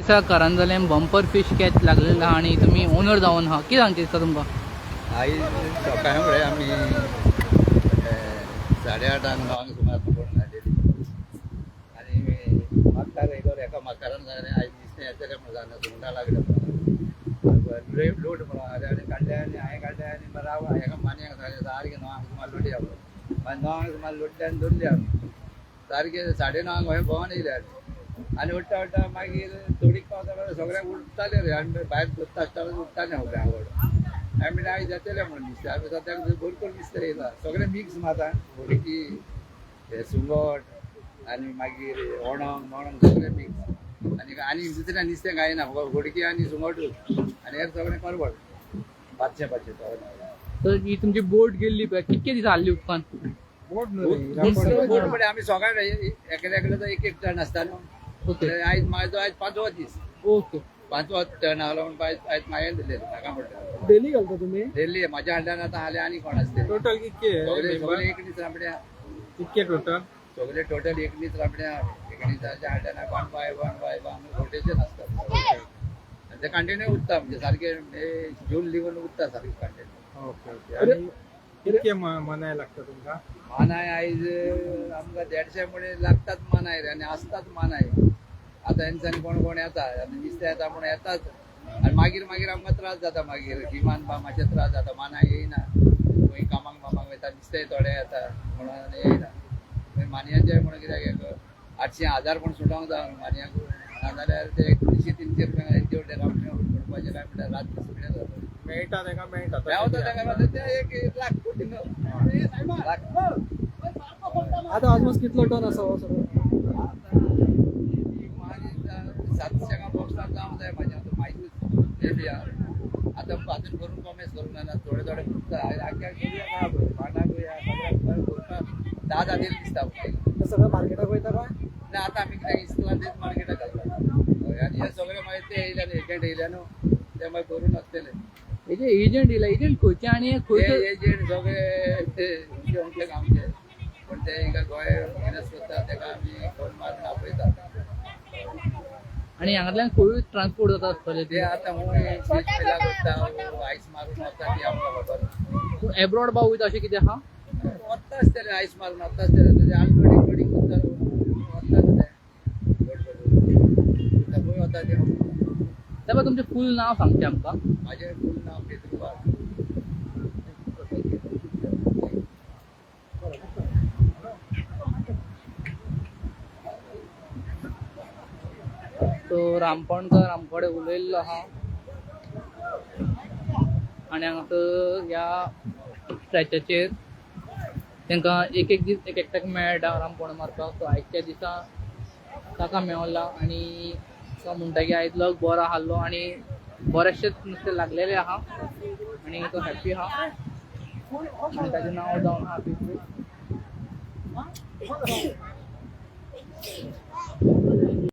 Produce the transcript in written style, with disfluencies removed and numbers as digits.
दिसा करंजलें bumper fish catch लागलेला आहा आणि तुम्ही ओनर जावन हा कितें सांगचे दिसता तुमकां? आयज सकाळी फुडें आमी 8:30 9 सुमार पकडून हाडलेली आनी म्हाकार एका म्हाकारान जालें आयज नुस्तें येतलें म्हणून जालें सुंगटां लागलें लोट म्हणून आनी काडले आनी हांवें काडले आनी राव एका मानयाक सांगलें सारकें 9 सुमार लोटया म्हणून 9 सुमार लोटले आनी धरले आमी सारकें 9:30 गोंय भोंवन येयले आनी उठ्ठा उठ्ठा मागीर थोडीक पावता सगळ्याक उठताले रे आनी भायर दोत्ता आसतना उठताले सगळ्या आवड हांवें म्हणलें आयज येतलें म्हणून नुस्तें आमी सद्याक भरपूर नुस्तें येयला सगळें मिक्स माता घोडकी हे सुंगट आनी मागीर ओणोंग सगळें मिक्स आनी दुसऱ्या नुस्तें खायना घोडकी आनी सुंगटूच आनी हेर सगळें करपट पांचशें तर ही तुमची बोट गेल्ली पळय कितके दीस हाल्ली उदकान? बोट म्हणजे आमी सगळ्यां एकेलो एक टन आसता न्हू आयज म्हाजो आयज 5वो दीस ओके 5वो टन आहलो म्हणून आयज मागेर दिले नाका म्हणटा डेली घालता तुम्ही? डेली म्हाज्या हांड्यान आतां हाले आनी कोण आसते टोटल कितके सगळे एक दीस राबड्या कितके टोटल? सगळे टोटल एक दीस राबड्या एक दिसाच्या हांड्यान वन बाय रोटेशन आसता ते कंटिन्यू उरता म्हणजे सारखे जून लिवन उरता सारखे कंटिन्यू. Okay okay. आणि कितके मनाय लागता तुमकां? मानाय आयज आमकां 150 मुळे लागतात मानाय रे आनी आसतात मानाय आतां हेंच्यानी कोण कोण येता आनी नुस्तें येता म्हणून येतात आनी मागीर आमकां त्रास जाता मागीर गिमान मातशे त्रास जाता मानाय येयना खंय कामाक वयता नुस्तें थोडे येता म्हणून येयना मानयांचे म्हणून कित्याक 800-1000 पण सुटोंक जाय मानयांक नाजाल्यार ते 200-300 रुपया जेवढे करपाचे काय म्हणटा रात सुटले जाता मेळटा तेका मेळटा ते 1 लाख कोटी आता ऑलमोस्ट कितलो टन आसा हो सगळो? 700 बॉक्सां जावंक जाय म्हाजे आतां माहितीच येयल्या आतां हातून करून कमेस करूंक जायना थोडे उरता आख्या घेवया भांडा घेवया सगळ्याक 10 दीस दिसता ते सगळं मार्केटाक वयता काय? ना आतां आमी कितें इस्कुलांत मार्केटाक घालता आनी हे सगळे मागीर ते येयल्या न्ही एजंट येयल्या न्हू ते मागीर करून आसतले हेजे एजंट येयला एजंट खंयचे आनी एजंट सगळे आमचे पण ते हिंगा गोंय बिजनस करता तेका आमी फोन मारून आपयता आणि हांगांतल्यान खंय ट्रान्सपोर्ट जाता आसतले ते आतां हूंय शिजमेला करता आयस मारून वता ती आमकां खबर एब्रॉड बा वयता अशें कितें आहा? वता आसतलें आयस मारून वता आसतलें तेजे आलटोडींग करता वता ते खंय वता ते तेव्हा तुमचें फूल नांव सांगचें आमकां. म्हाजें फूल नांव पेद्रुबार. तो रामपणकर आमकडे उलयल्लो आहा आनी हांगासर ह्या स्ट्रॅचाचेर तांकां एक दीस एकट्याक मेळटा रामपण मारपाक. सो आयच्या दिसा ताका मेवला आनी तो म्हणटा की आयज लक बरो आहलो आनी बरेचशेच नुस्तें लागलेलें आहा आनी तो हॅप्पी आहा आनी ताचें नांव जावन आहा पेद्रू.